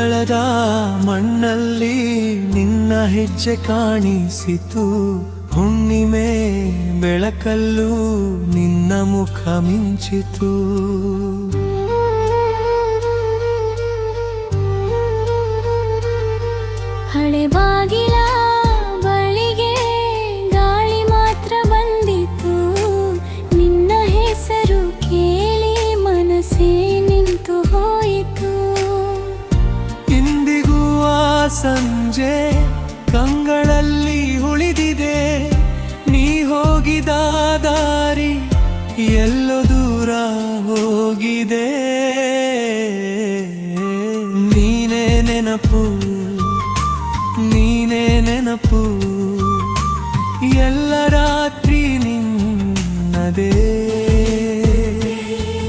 ಅಂಗಳದ ಮಣ್ಣಲ್ಲಿ ನಿನ್ನ ಹೆಜ್ಜೆ ಕಾಣಿಸಿತು. ಹುಣ್ಣಿಮೆ ಬೆಳಕಲ್ಲೂ ನಿನ್ನ ಮುಖ ಮಿಂಚಿತು. ಹಳೆ ಬಾಗಿಲ ಬಳಿಗೆ ಗಾಳಿ ಮಾತ್ರ ಬಂದಿತು. ನಿನ್ನ ಹೆಸರು ಕೇಳಿ ಮನಸ್ಸೇ ನಿಂತು ಹೋಯಿತು. ಇಂದಿಗೂ ಆ ಸಂಜೆ ಕಂಗಳಲ್ಲಿ ಉಳಿದಿದೆ. ನೀ ಹೋಗಿದ ದಾರಿ ಎಲ್ಲೋ ದೂರ ಹೋಗಿದೆ. ನೀನೇ ನೆನಪು, ನೀನೇ ನೆನಪು, ಎಲ್ಲ ರಾತ್ರಿ ನಿನ್ನದೇ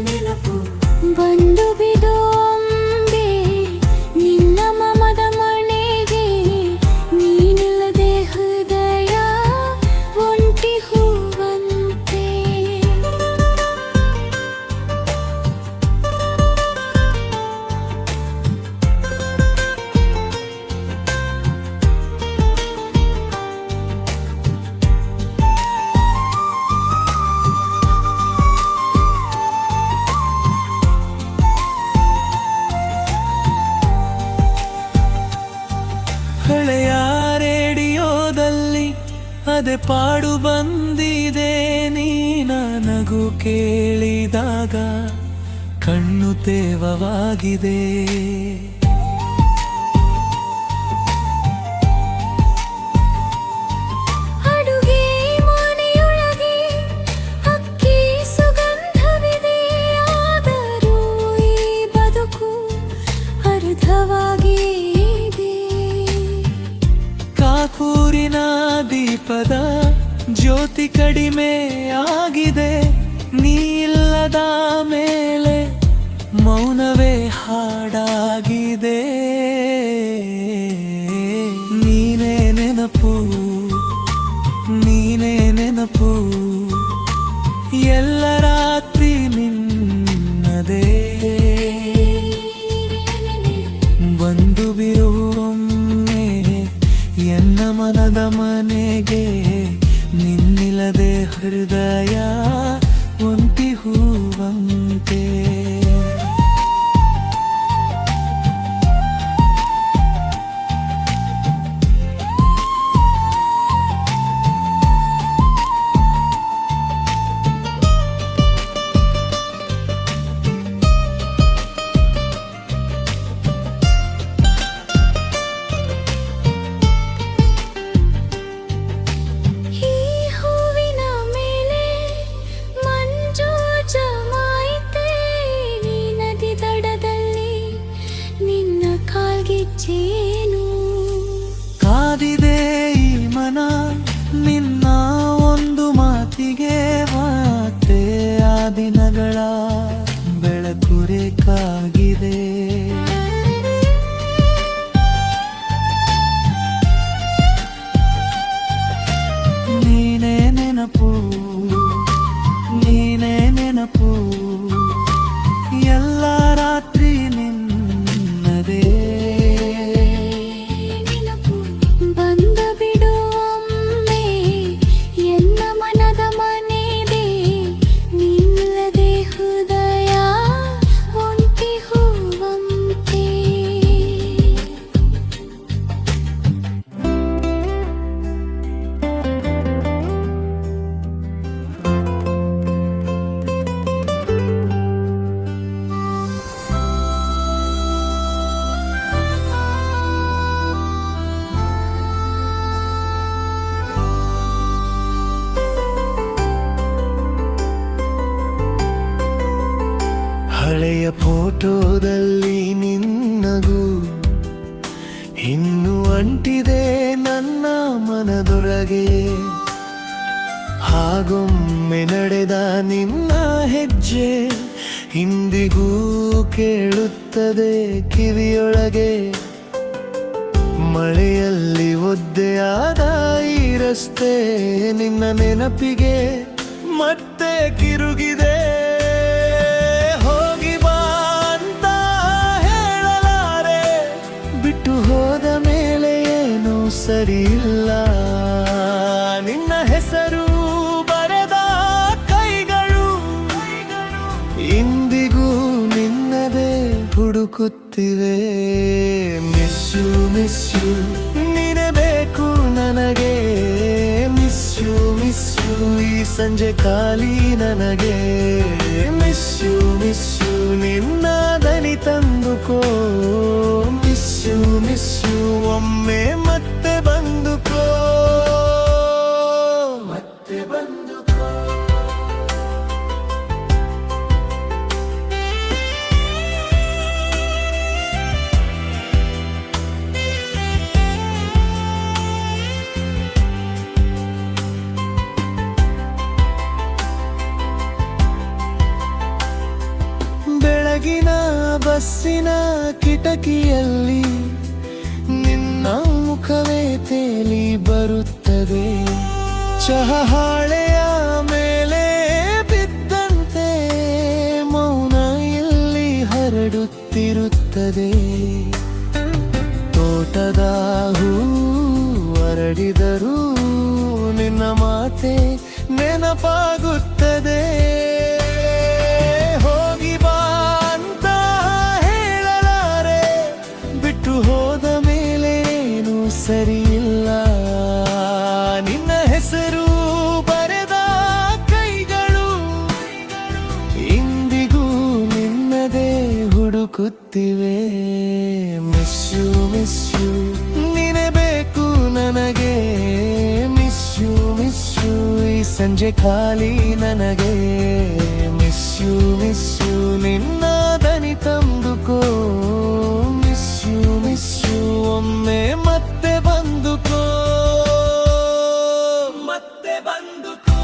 ನೆನಪು. ಬಂದು ಬಿದೊಂಬೆ ನಿನ್ನ ಮಮದ ಮನೆಗೆ, ನೀನಿಲ್ಲದೆ ಹೃದಯ ಒಂಟಿ ಹೂವಂತೆ. ಹಳೆಯ ರೇಡಿಯೋದಲ್ಲಿ ಅದೇ ಪಾಡು ಬಂದಿದೆ. ನೀನ ನಗು ಕೇಳಿದಾಗ ಕಣ್ಣು ತೇವವಾಗಿದೆ. ಅಡುಗೆ ಮನೆಯೊಳಗೆ ಅಕ್ಕಿ ಸುಗಂಧವಿದೆ. ಆದರೂ ಈ ಬದುಕು ಅರ್ಧವಾಗಿ ಕಾಕೂರಿನ ದೀಪದ ಜ್ಯೋತಿ ಕಡಿಮೆ ಆಗಿದೆ. ನೀ ಇಲ್ಲದ ಮೇಲೆ ಮೌನವೇ ಹಾಡಾಗಿದೆ. ನೀನೇ ನೆನಪು, ನೀನೇ ನೆನಪು, ಎಲ್ಲ ರಾತ್ರಿ ನಿನ್ನದೇ. ಬಂದು ಬಿರುವೊಮ್ಮೆ ಎನ್ನ ಮನದ ಮನೆಗೆ, ನಿನ್ನಿಲ್ಲದೆ ಹೃದಯ ಒಂಟಿ ಹೂವಂತೆ. ಕಾದಿದೆ ಈ ಮನ ನಿನ್ನ ಒಂದು ಮಾತಿಗೆ. ಮತ್ತೆ ಆ ದಿನಗಳ ಬೆಳಕು ರೇಖಾಗಿದೆ. ನೀನೇ ನೆನಪು, ನೀನೇ ನೆನಪು, ಎಲ್ಲ ರಾತ್ರಿ ನಿನ್ನದೇ. ಬಂದು ಬಿಡುವೊಮ್ಮೆ ಎನ್ನ ಮನದ ಮನೆಗೆ, ನಿಲ್ಲದೆ ಹೃದಯ ಒಂಟಿ ಹೂವಂತೆ. ಹಳೆಯ ಫೋಟೋದಲ್ಲಿ ನಿನ್ನಗೂ ಇನ್ನೂ ಅಂಟಿದೆ ನನ್ನ ಮನದೊಳಗೆ. ಹಾಗೊಮ್ಮೆ ನಡೆದ ನಿನ್ನ ಹೆಜ್ಜೆ ಇಂದಿಗೂ ಕೇಳುತ್ತದೆ ಕಿವಿಯೊಳಗೆ. ಮಳೆಯಲ್ಲಿ ಒದ್ದೆಯಾದ ಈ ರಸ್ತೆ ನಿನ್ನ ನೆನಪಿಗೆ ಮತ್ತೆ ಕಿರುಗಿದೆ. ಹೋಗಿ ಬಾ ಅಂತ ಹೇಳಲಾರೆ, ಸರಿಯಿಲ್ಲ. ನಿನ್ನ ಹೆಸರು ಬರೆದ ಕೈಗಳು ಇಂದಿಗೂ ನಿನ್ನದೇ ಹುಡುಕುತ್ತಿವೆ. ಮಿಸ್ ಯು ಮಿಸ್ ಯು ನೀನೇ ಬೇಕು ನನಗೆ. ಮಿಸ್ ಯು ಈ ಸಂಜೆ ಖಾಲಿ ನನಗೆ. ಮಿಸ್ ಯು ನಿನ್ನ ದನಿ ತಂದುಕೋ. ಮಿಸ್ ಯು ಒಮ್ಮೆ ಮತ್ತೆ ಬಂದುಕೋ. ಮತ್ತೆ ಬಂದುಕೋ. ಬೆಳಗಿನ ಬಸ್ಸಿನ ಕಿಟಕಿಯಲ್ಲಿ ನಿನ್ನ ಮುಖವೇ ತೇಲಿ ಬರುತ್ತದೆ. ಚಹಾ ಹಾಳೆಯ ಮೇಲೆ ಬಿದ್ದಂತೆ ಮೌನ ಇಲ್ಲಿ ಹರಡುತ್ತಿರುತ್ತದೆ. ತೋಟದ ಹೂ ಹರಡಿದರೂ ನಿನ್ನ ಮಾತೆ ನೆನಪಾಗುತ್ತದೆ. ಹೋಗಿ ಬಾ ಅಂತ ಹೇಳಲಾರೆ, ಬಿಟ್ಟು ಹೋದ ಮೇಲೆ ಏನು ಸರಿಯಿಲ್ಲ. ನಿನ್ನ ಹೆಸರು ಬರೆದ ಕೈಗಳು ಇಂದಿಗೂ ನಿನ್ನದೇ ಹುಡುಕುತ್ತಿವೆ. ಮಿಸ್ ಯು ನೀನೇ ಬೇಕು ನನಗೆ. ಮಿಸ್ ಯು ಈ ಸಂಜೆ ಖಾಲಿ ನನಗೆ. ಮಿಸ್ ಯು ನಿನ್ನ ದನಿ ತಂದುಕೋ. ಮಿಸ್ ಯು ಒಮ್ಮೆ ಮತ್ತೆ ಬಂದುಕೋ. ಮತ್ತೆ ಬಂದುಕೋ.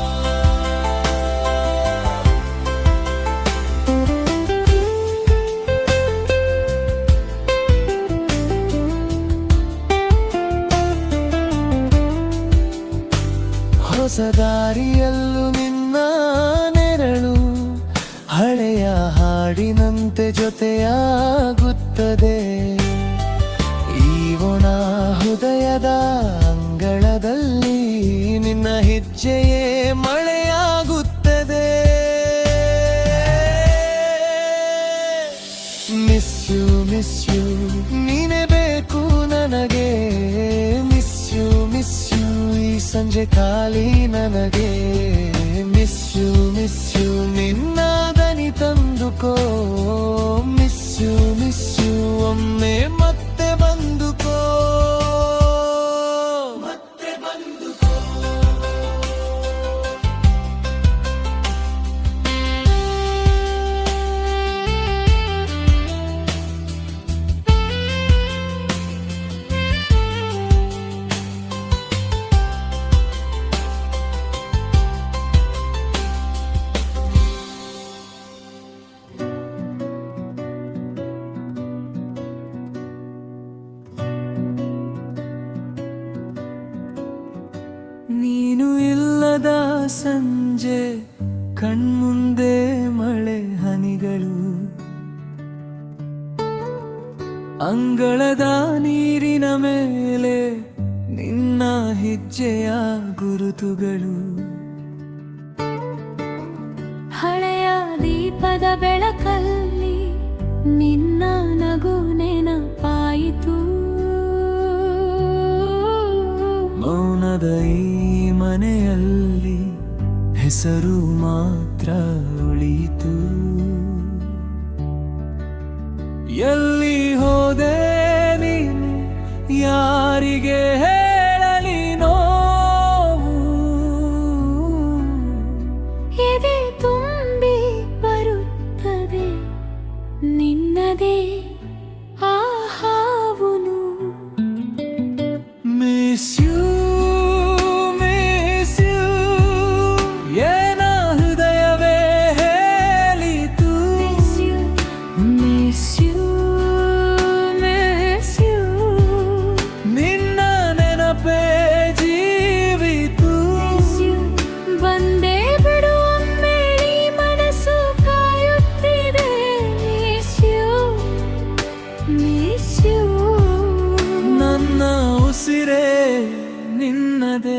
ಹೊಸ ದಾರಿಯಲ್ಲೂ ನಿನ್ನ ನೆರಳು ಹಳೆಯ ಹಾಡಿನಂತೆ ಜೊತೆಯಾಗುತ್ತದೆ. ಈ ಒಣ ಹೃದಯದ ಅಂಗಳದಲ್ಲಿ ನಿನ್ನ ಹೆಜ್ಜೆಯೇ ಮಳೆಯಾಗುತ್ತದೆ. ಮಿಸ್ ಯು ನೀನೇ ಬೇಕು ನನಗೆ. ಮಿಸ್ ಯು ಈ ಸಂಜೆ ಖಾಲಿ ನನಗೆ. ಮಿಸ್ ಯು ನಿನ್ನ ದನಿ ತಂದುಕೋ. ಮಿಸ್ ಯು ಒಮ್ಮೆ ಮತ್ತೆ ಬಂದುಕೋ. ಮತ್ತೆ ಬಂದುಕೋ. ನೀನು ಇಲ್ಲದ ಸಂಜೆ ಕಣ್ಮುಂದೆ ಮಳೆ ಹನಿಗಳು. ಅಂಗಳದ ನೀರಿನ ಮೇಲೆ ನಿನ್ನ ಹೆಜ್ಜೆಯ ಗುರುತುಗಳು. ಹಳೆಯ ದೀಪದ ಬೆಳಕಲ್ಲಿ ನಿನ್ನ ನಗು ನೆನಪಾಯಿತು. ಮೌನದ ಈ ಮನೆಯಲ್ಲಿ ಹೆಸರು ಮಾತ್ರ ಉಳಿಯಿತು. ಎಲ್ಲಿ ಹೋದೆ ನೀನು ಯಾರಿಗೆ ಹೇಳಲಿ ನೋವು. ಎದೆ ತುಂಬಿ ಬರುತ್ತದೆ ನಿನ್ನದೇ ಆ ಹಾವುನು. ಮಿಸ್ ಯು ಏನ ಹೃದಯವೇ ಹೇಳಿತು. ಮಿಸ್ ಯು ನಿನ್ನ ಕಾಯುತ್ತಿದೆ.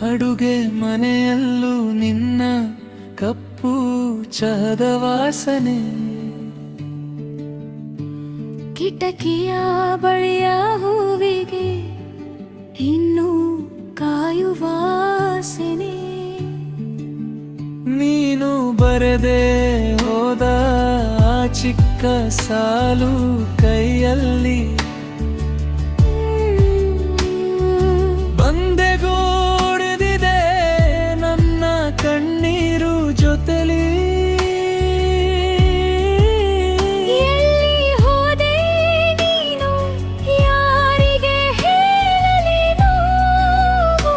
ಅಡುಗೆ ಮನೆಯಲ್ಲೂ ನಿನ್ನ ಕಪ್ಪು ಚಹದ ವಾಸನೆ, ಕಿಟಕಿಯ ಬಳಿಯ ಹೂವಿಗೆ ಇನ್ನೂ ಕಾಯುವಾಸನೆ, ನೀನು ಬರೆದೇ ಹೋದ ಆ ಚಿಕ್ಕ ಸಾಲು ಕೈಯಲ್ಲಿ ಬಂದೆಗೂಡಿದೆ ನನ್ನ ಕಣ್ಣೀರು ಜೊತೆಲಿ. ಎಲ್ಲಿ ಹೋದೆ ನೀನು ಯಾರಿಗೆ ಹೇಳಲಿ ನೋವು,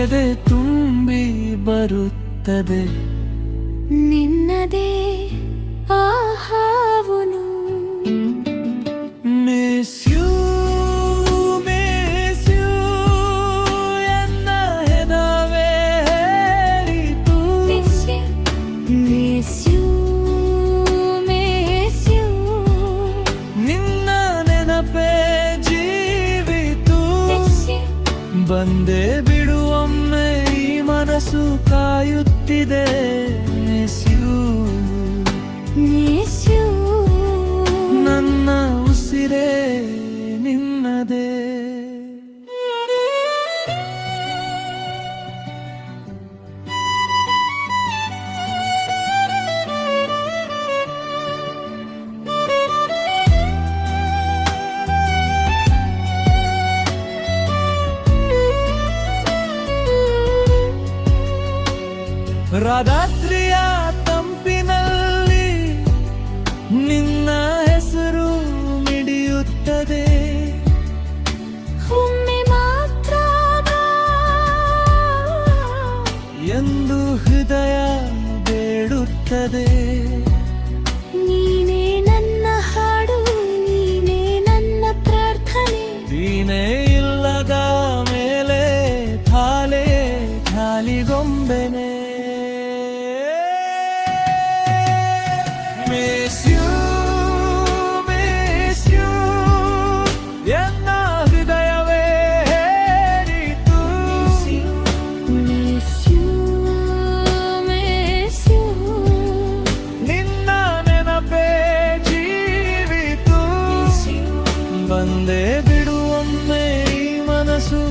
ಎದೆ ತುಂಬಿ ಬರುತ್ತದೆ ನಿನ್ನದೇ ಆ ಹಾವುನು. Miss you, miss you ಎನ್ನ ಹೆದವೇ ಹೇಳಿತು. Miss you, miss you, miss you. ನಿನ್ನ ನೆನಪೇ ಜೀವಿತು. Miss you, ಬಂದೆ ಬಿಡುವೊಮ್ಮೆ ಈ ಮನಸ್ಸು ಕಾಯುತ್ತಿದೆ. Miss you, miss you. ನನ್ನ ಉಸಿರೇ ನಿನ್ನದೇ. ರಾತ್ರಿಯ ತಂಪಿನಲ್ಲಿ ನಿನ್ನ ಹೆಸರು ಮಿಡಿಯುತ್ತದೆ. ಒಮ್ಮೆ ಮಾತ್ರ ಬಾ ಎಂದು ಹೃದಯ ಬೇಡುತ್ತದೆ. ನೀನೇ ನನ್ನ ಹಾಡು, ನೀನೇ ನನ್ನ ಪ್ರಾರ್ಥನೆ. ನೀನೇ ಇಲ್ಲದ ಮೇಲೆ ಥಾಲೆ ಖಾಲಿಗೊಂಬೆನೆ. Miss you, miss you ಎನ್ನ ಹೃದಯವೇ ಹೇಳಿತು. Miss you, miss you. ನಿನ್ನ ನೆನಪೇ ಜೀವಿತು. ಬಂದೆ ಬಿಡುವೊಮ್ಮೆ ಈ ಮನಸ್ಸು